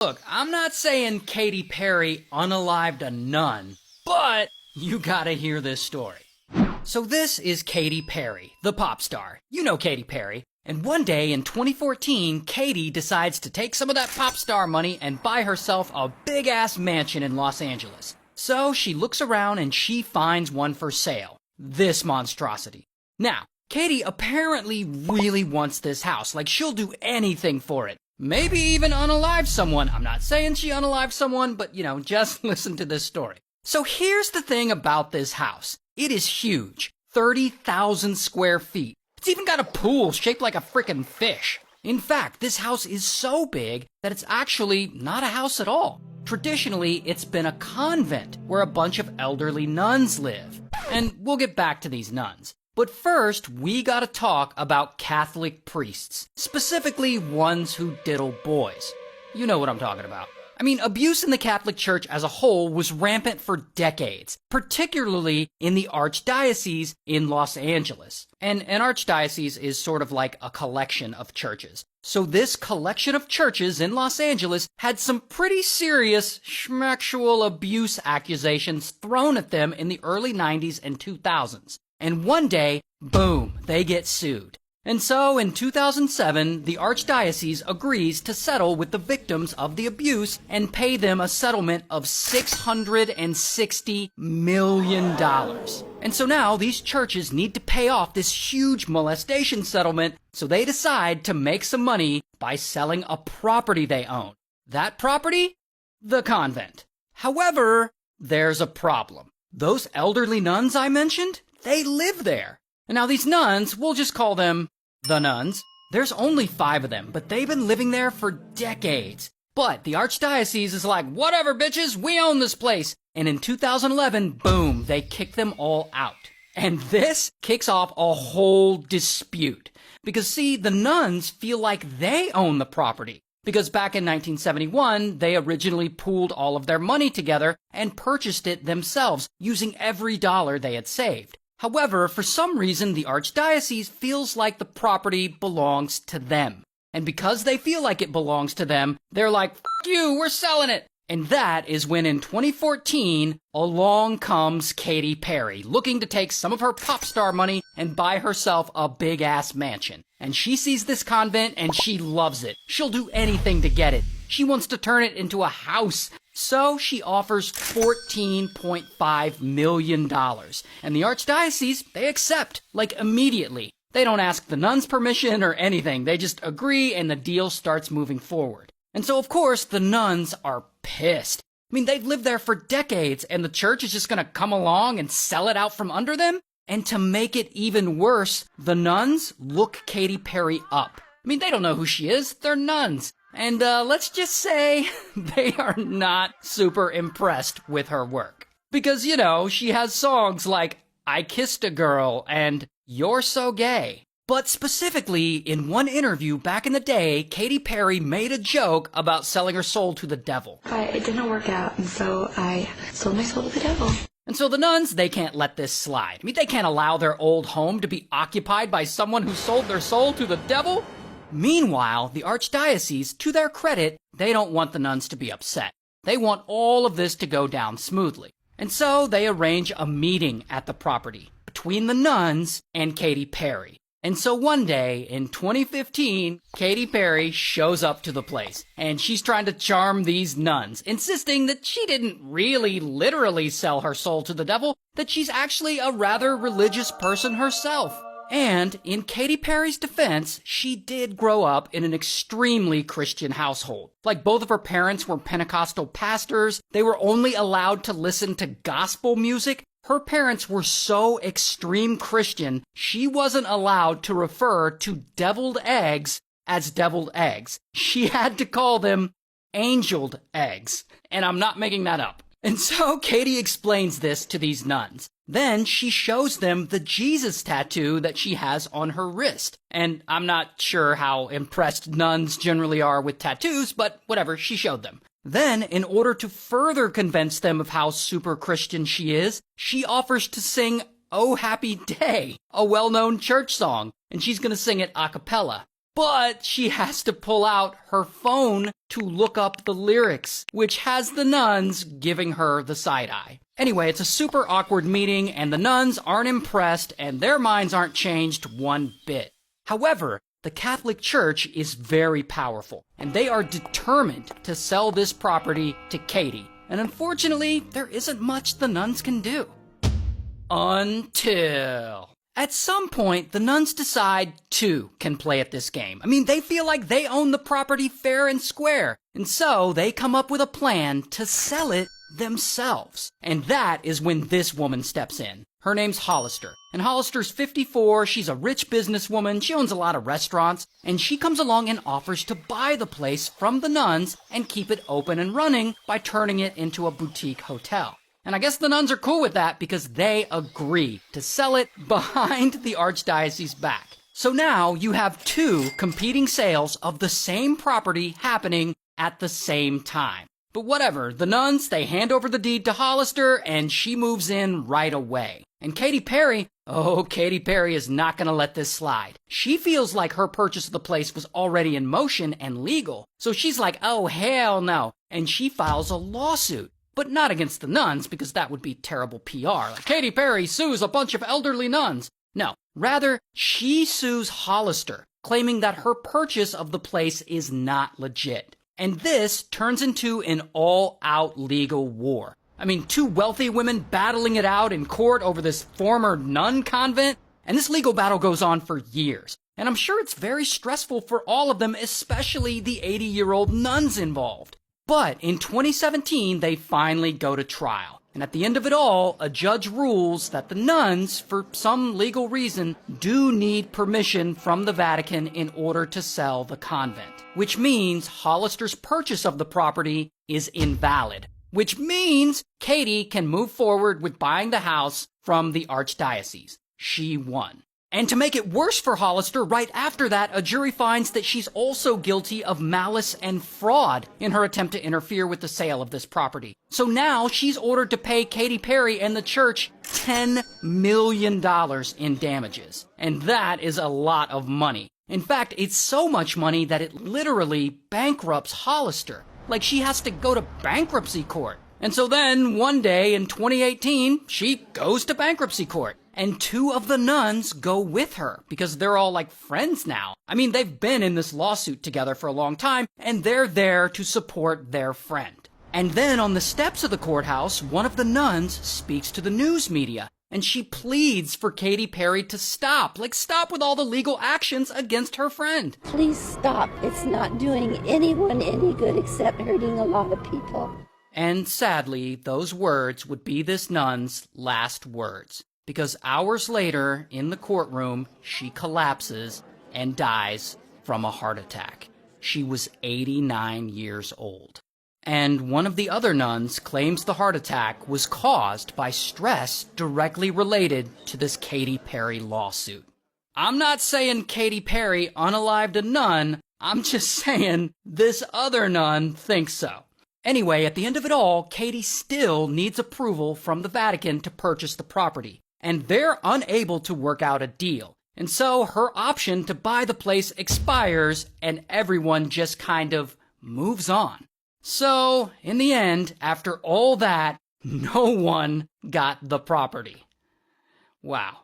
Look, I'm not saying Katy Perry unalived a nun, but you gotta hear this story. So this is Katy Perry, the pop star. You know Katy Perry. And one day in 2014, Katy decides to take some of that pop star money and buy herself a big-ass mansion in Los Angeles. So she looks around and she finds one for sale. This monstrosity. Now, Katy apparently really wants this house. Like, she'll do anything for it. Maybe even unalive someone. I'm not saying she unalived someone, but, just listen to this story. So here's the thing about this house. It is huge. 30,000 square feet. It's even got a pool shaped like a frickin' fish. In fact, this house is so big that it's actually not a house at all. Traditionally, it's been a convent where a bunch of elderly nuns live. And we'll get back to these nuns. But first, we gotta talk about Catholic priests, specifically ones who diddle boys. You know what I'm talking about. I mean, abuse in the Catholic Church as a whole was rampant for decades, particularly in the Archdiocese in Los Angeles. And an archdiocese is sort of like a collection of churches. So this collection of churches in Los Angeles had some pretty serious schmactual abuse accusations thrown at them in the early 90s and 2000s. And one day, boom, they get sued. And so, in 2007, the Archdiocese agrees to settle with the victims of the abuse and pay them a settlement of $660 million. And so now, these churches need to pay off this huge molestation settlement, so they decide to make some money by selling a property they own. That property? The convent. However, there's a problem. Those elderly nuns I mentioned, they live there. And now these nuns, we'll just call them the nuns. There's only 5 of them, but they've been living there for decades. But the Archdiocese is like, whatever bitches, we own this place. And in 2011, boom, they kick them all out. And this kicks off a whole dispute. Because see, the nuns feel like they own the property. Because back in 1971, they originally pooled all of their money together and purchased it themselves, using every dollar they had saved. However, for some reason, the Archdiocese feels like the property belongs to them. And because they feel like it belongs to them, they're like, "F you, we're selling it." And that is when in 2014, along comes Katy Perry, looking to take some of her pop star money and buy herself a big-ass mansion. And she sees this convent and she loves it. She'll do anything to get it. She wants to turn it into a house. So she offers $14.5 million. And the Archdiocese, they accept, like immediately. They don't ask the nuns permission or anything. They just agree and the deal starts moving forward. And so, of course, the nuns are pissed. I mean, they've lived there for decades and the church is just going to come along and sell it out from under them? And to make it even worse, the nuns look Katy Perry up. I mean, they don't know who she is. They're nuns. And let's just say they are not super impressed with her work. Because, she has songs like I Kissed a Girl and You're So Gay. But specifically, in one interview back in the day, Katy Perry made a joke about selling her soul to the devil. But it didn't work out, and so I sold my soul to the devil. And so the nuns, they can't let this slide. I mean, they can't allow their old home to be occupied by someone who sold their soul to the devil. Meanwhile, the Archdiocese, to their credit, they don't want the nuns to be upset. They want all of this to go down smoothly. And so they arrange a meeting at the property between the nuns and Katy Perry. And so one day, in 2015, Katy Perry shows up to the place, and she's trying to charm these nuns, insisting that she didn't really literally sell her soul to the devil, that she's actually a rather religious person herself. And in Katy Perry's defense, she did grow up in an extremely Christian household. Like, both of her parents were Pentecostal pastors. They were only allowed to listen to gospel music. Her parents were so extreme Christian, she wasn't allowed to refer to deviled eggs as deviled eggs. She had to call them angeled eggs. And I'm not making that up. And so Katy explains this to these nuns. Then she shows them the Jesus tattoo that she has on her wrist. And I'm not sure how impressed nuns generally are with tattoos, but whatever, she showed them. Then, in order to further convince them of how super Christian she is, she offers to sing Oh Happy Day, a well-known church song, and she's gonna sing it a cappella. but she has to pull out her phone to look up the lyrics, which has the nuns giving her the side eye. Anyway, it's a super awkward meeting, and the nuns aren't impressed, and their minds aren't changed one bit. However, the Catholic Church is very powerful, and they are determined to sell this property to Katy. And unfortunately, there isn't much the nuns can do. Until at some point, the nuns decide two can play at this game. I mean, they feel like they own the property fair and square. And so they come up with a plan to sell it themselves. And that is when this woman steps in. Her name's Hollister. And Hollister's 54. She's a rich businesswoman. She owns a lot of restaurants. And she comes along and offers to buy the place from the nuns and keep it open and running by turning it into a boutique hotel. And I guess the nuns are cool with that because they agree to sell it behind the archdiocese's back. So now you have two competing sales of the same property happening at the same time. But whatever, the nuns, they hand over the deed to Hollister and she moves in right away. And Katy Perry, Katy Perry is not going to let this slide. She feels like her purchase of the place was already in motion and legal. So she's like, oh, hell no. And she files a lawsuit. But not against the nuns, because that would be terrible PR. Like, Katy Perry sues a bunch of elderly nuns. No, rather, she sues Hollister, claiming that her purchase of the place is not legit. And this turns into an all-out legal war. I mean, two wealthy women battling it out in court over this former nun convent. And this legal battle goes on for years. And I'm sure it's very stressful for all of them, especially the 80-year-old nuns involved. But in 2017, they finally go to trial. And at the end of it all, a judge rules that the nuns, for some legal reason, do need permission from the Vatican in order to sell the convent. Which means Hollister's purchase of the property is invalid. Which means Katy can move forward with buying the house from the archdiocese. She won. And to make it worse for Hollister, right after that, a jury finds that she's also guilty of malice and fraud in her attempt to interfere with the sale of this property. So now she's ordered to pay Katy Perry and the church $10 million in damages. And that is a lot of money. In fact, it's so much money that it literally bankrupts Hollister. Like she has to go to bankruptcy court. And so then, one day in 2018, she goes to bankruptcy court. And two of the nuns go with her because they're all like friends now. I mean, they've been in this lawsuit together for a long time, and they're there to support their friend. And then on the steps of the courthouse, one of the nuns speaks to the news media, and she pleads for Katy Perry to stop. Like, stop with all the legal actions against her friend. Please stop. It's not doing anyone any good except hurting a lot of people. And sadly, those words would be this nun's last words. Because hours later, in the courtroom, she collapses and dies from a heart attack. She was 89 years old. And one of the other nuns claims the heart attack was caused by stress directly related to this Katy Perry lawsuit. I'm not saying Katy Perry unalived a nun, I'm just saying this other nun thinks so. Anyway, at the end of it all, Katy still needs approval from the Vatican to purchase the property. And they're unable to work out a deal. And so her option to buy the place expires and everyone just kind of moves on. So, in the end, after all that, no one got the property. Wow.